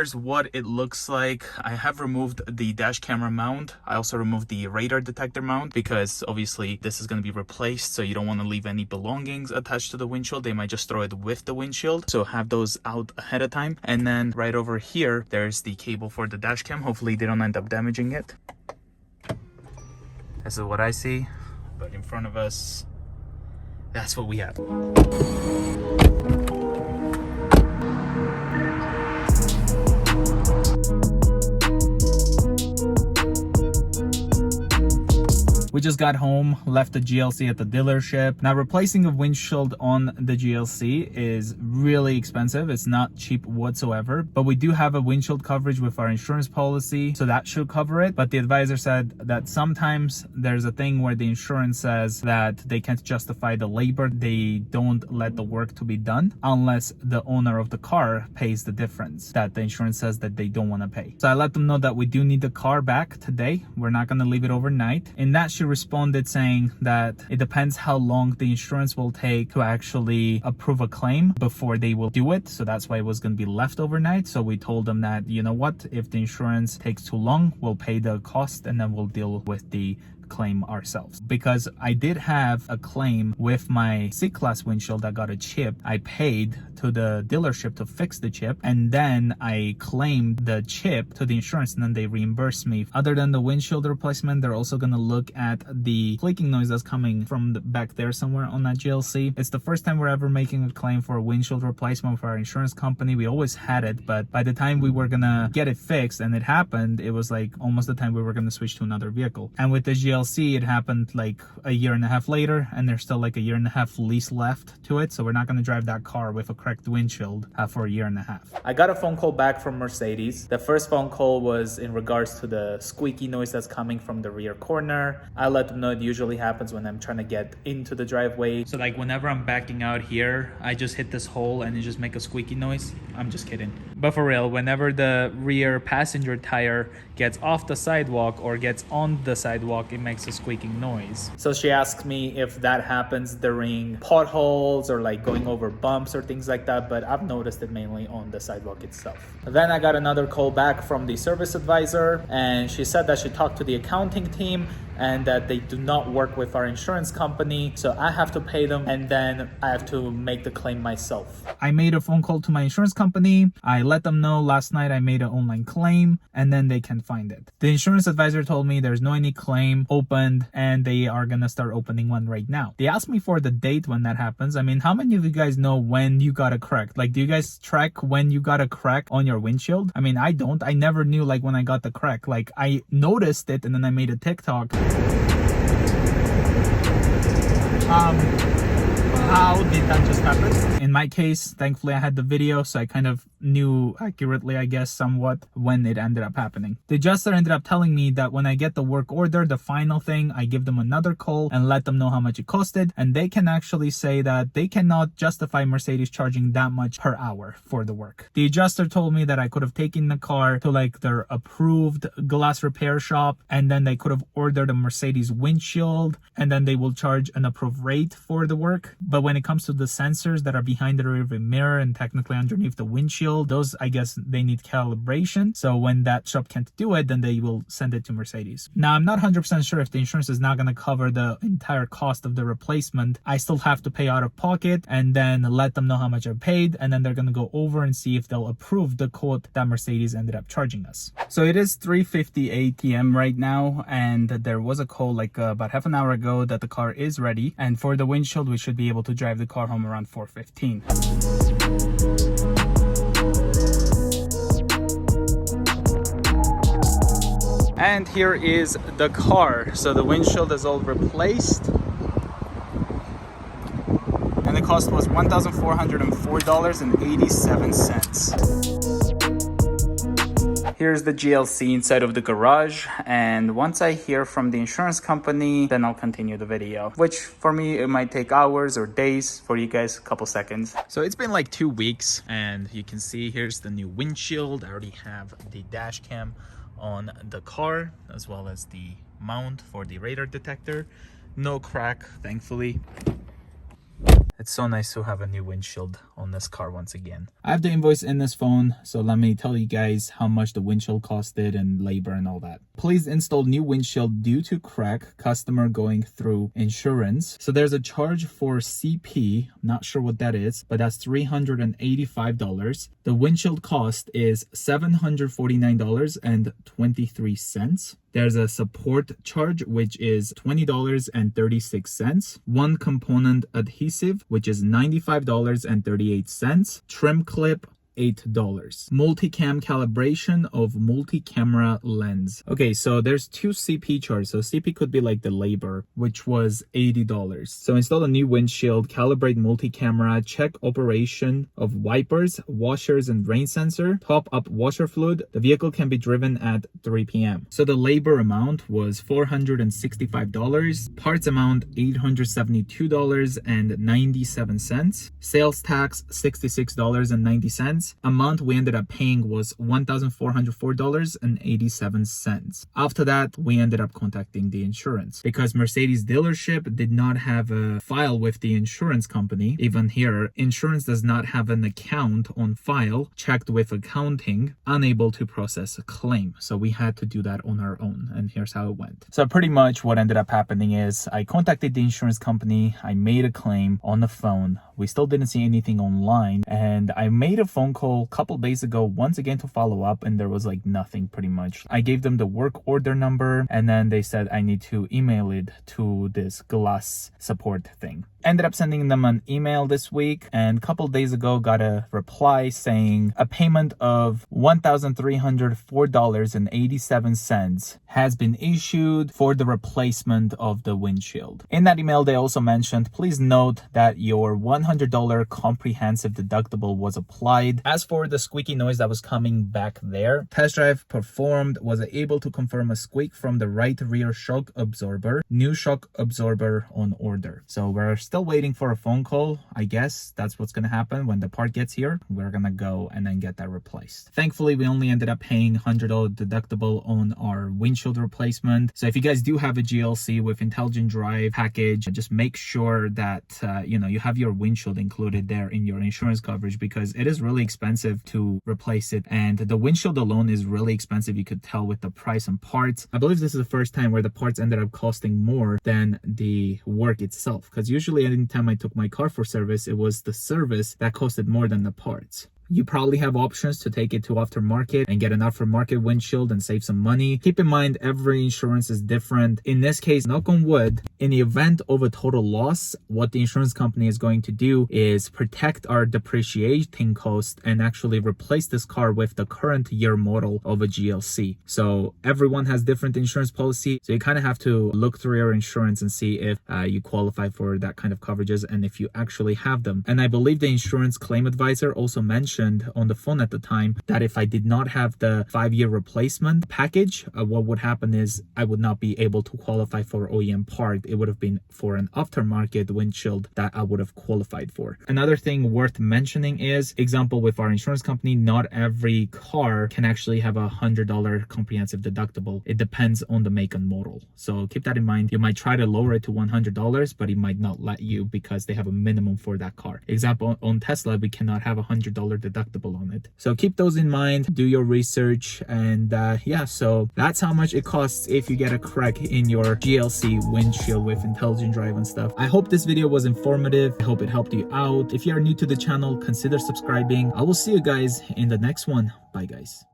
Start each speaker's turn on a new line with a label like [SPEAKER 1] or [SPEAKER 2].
[SPEAKER 1] here's what it looks like. I have removed the dash camera mount. I also removed the radar detector mount because obviously this is going to be replaced, so you don't want to leave any belongings attached to the windshield. They might just throw it with the windshield, so have those out ahead of time. And then right over here, there's the cable for the dash cam. Hopefully they don't end up damaging it. This is what I see, but in front of us, that's what we have. We just got home, left the GLC at the dealership. Now, replacing a windshield on the GLC is really expensive. It's not cheap whatsoever, but we do have a windshield coverage with our insurance policy, so that should cover it. But the advisor said that sometimes there's a thing where the insurance says that they can't justify the labor. They don't let the work to be done unless the owner of the car pays the difference that the insurance says that they don't want to pay. So I let them know that we do need the car back today. We're not going to leave it overnight. And that she responded saying that it depends how long the insurance will take to actually approve a claim before they will do it. So that's why it was going to be left overnight. So we told them that, you know what, if the insurance takes too long, we'll pay the cost and then we'll deal with the claim ourselves. Because I did have a claim with my C-Class windshield that got a chip. I paid to the dealership to fix the chip, and then I claimed the chip to the insurance, and then they reimbursed me. Other than the windshield replacement, they're also going to look at the squeaky noise that's coming from the back there somewhere on that GLC. It's the first time we're ever making a claim for a windshield replacement for our insurance company. We always had it, but by the time we were gonna get it fixed and it happened, it was like almost the time we were gonna switch to another vehicle. And with the GLC, it happened like a year and a half later, and there's still like a year and a half lease left to it, so we're not going to drive that car with a cracked windshield for a year and a half. I got a phone call back from Mercedes. The first phone call was in regards to the squeaky noise that's coming from the rear corner. I let them know it usually happens when I'm trying to get into the driveway. So like whenever I'm backing out here, I just hit this hole and it just make a squeaky noise. I'm just kidding. But for real, whenever the rear passenger tire gets off the sidewalk or gets on the sidewalk, it makes a squeaking noise. So she asked me if that happens during potholes or like going over bumps or things like that, but I've noticed it mainly on the sidewalk itself. Then I got another call back from the service advisor, and she said that she talked to the accounting team and that they do not work with our insurance company, so I have to pay them and then I have to make the claim myself. I made a phone call to my insurance company. I let them know last night I made an online claim and then they can find it. The insurance advisor told me there's no any claim opened and they are gonna start opening one right now. They asked me for the date when that happens. I mean, how many of you guys know when you got a crack? Like, do you guys track when you got a crack on your windshield? I mean, I don't. I never knew like when I got the crack. Like, I noticed it and then I made a TikTok. How did that just happen? In my case, thankfully I had the video, so I kind of knew accurately, I guess, somewhat when it ended up happening. The adjuster ended up telling me that when I get the work order, the final thing, I give them another call and let them know how much it costed, and they can actually say that they cannot justify Mercedes charging that much per hour for the work. The adjuster told me that I could have taken the car to like their approved glass repair shop, and then they could have ordered a Mercedes windshield, and then they will charge an approved rate for the work. But when it comes to the sensors that are behind the rearview mirror and technically underneath the windshield, those, I guess, they need calibration. So when that shop can't do it, then they will send it to Mercedes. Now, I'm not 100% sure if the insurance is not going to cover the entire cost of the replacement. I still have to pay out of pocket and then let them know how much I paid, and then they're going to go over and see if they'll approve the quote that Mercedes ended up charging us. So it is 3:58 p.m. right now, and there was a call like about half an hour ago that the car is ready, and for the windshield we should be able to drive the car home around 4:15. And here is the car. So the windshield is all replaced, and the cost was $1,404.87. Here's the GLC inside of the garage, and once I hear from the insurance company, then I'll continue the video, which for me it might take hours or days, for you guys a couple seconds. So it's been like 2 weeks, and you can see here's the new windshield. I already have the dash cam on the car, as well as the mount for the radar detector. No crack, thankfully. It's so nice to have a new windshield on this car once again. I have the invoice in this phone, so let me tell you guys how much the windshield costed and labor and all that. Please install new windshield due to crack, customer going through insurance. So there's a charge for CP, not sure what that is, but that's $385. The windshield cost is $749.23. There's a support charge, which is $20.36. One component adhesive, which is $95.38. Trim clip, $8. Multicam calibration of multi-camera lens. Okay, so there's two CP charges. So CP could be like the labor, which was $80. So install a new windshield, calibrate multi-camera, check operation of wipers, washers, and rain sensor, top up washer fluid. The vehicle can be driven at 3 p.m. So the labor amount was $465. Parts amount $872.97. Sales tax $66.90. Amount we ended up paying was $1,404.87. After that, we ended up contacting the insurance because Mercedes dealership did not have a file with the insurance company. Even here, insurance does not have an account on file, checked with accounting, unable to process a claim. So we had to do that on our own, and here's how it went. So pretty much what ended up happening is I contacted the insurance company, I made a claim on the phone. We still didn't see anything online, and I made a phone call a couple days ago once again to follow up, and there was like nothing pretty much. I gave them the work order number, and then they said I need to email it to this glass support thing. Ended up sending them an email this week, and a couple days ago got a reply saying a payment of $1,304.87 has been issued for the replacement of the windshield. In that email, they also mentioned, please note that your $100 comprehensive deductible was applied. As for the squeaky noise that was coming back there, test drive performed, was able to confirm a squeak from the right rear shock absorber, new shock absorber on order. So we're still waiting for a phone call. I guess that's what's going to happen when the part gets here. We're going to go and then get that replaced. Thankfully, we only ended up paying $100 deductible on our windshield replacement. So if you guys do have a GLC with intelligent drive package, just make sure that you have your windshield included there in your insurance coverage, because it is really expensive to replace it, and the windshield alone is really expensive. You could tell with the price and parts. I believe this is the first time where the parts ended up costing more than the work itself, because usually anytime I took my car for service, it was the service that costed more than the parts. You probably have options to take it to aftermarket and get an aftermarket windshield and save some money. Keep in mind, every insurance is different. In this case, knock on wood, in the event of a total loss, what the insurance company is going to do is protect our depreciating cost and actually replace this car with the current year model of a GLC. So everyone has different insurance policy. So you kind of have to look through your insurance and see if you qualify for that kind of coverages and if you actually have them. And I believe the insurance claim advisor also mentioned on the phone at the time that if I did not have the 5-year replacement package, what would happen is I would not be able to qualify for OEM part. It would have been for an aftermarket windshield that I would have qualified for. Another thing worth mentioning is, example, with our insurance company, not every car can actually have $100 comprehensive deductible. It depends on the make and model. So keep that in mind. You might try to lower it to $100, but it might not let you because they have a minimum for that car. Example, on Tesla, we cannot have $100 deductible on it. So keep those in mind, do your research, and so that's how much it costs if you get a crack in your GLC windshield with intelligent drive and stuff. I hope this video was informative. I hope it helped you out. If you are new to the channel, consider subscribing. I will see you guys in the next one. Bye guys.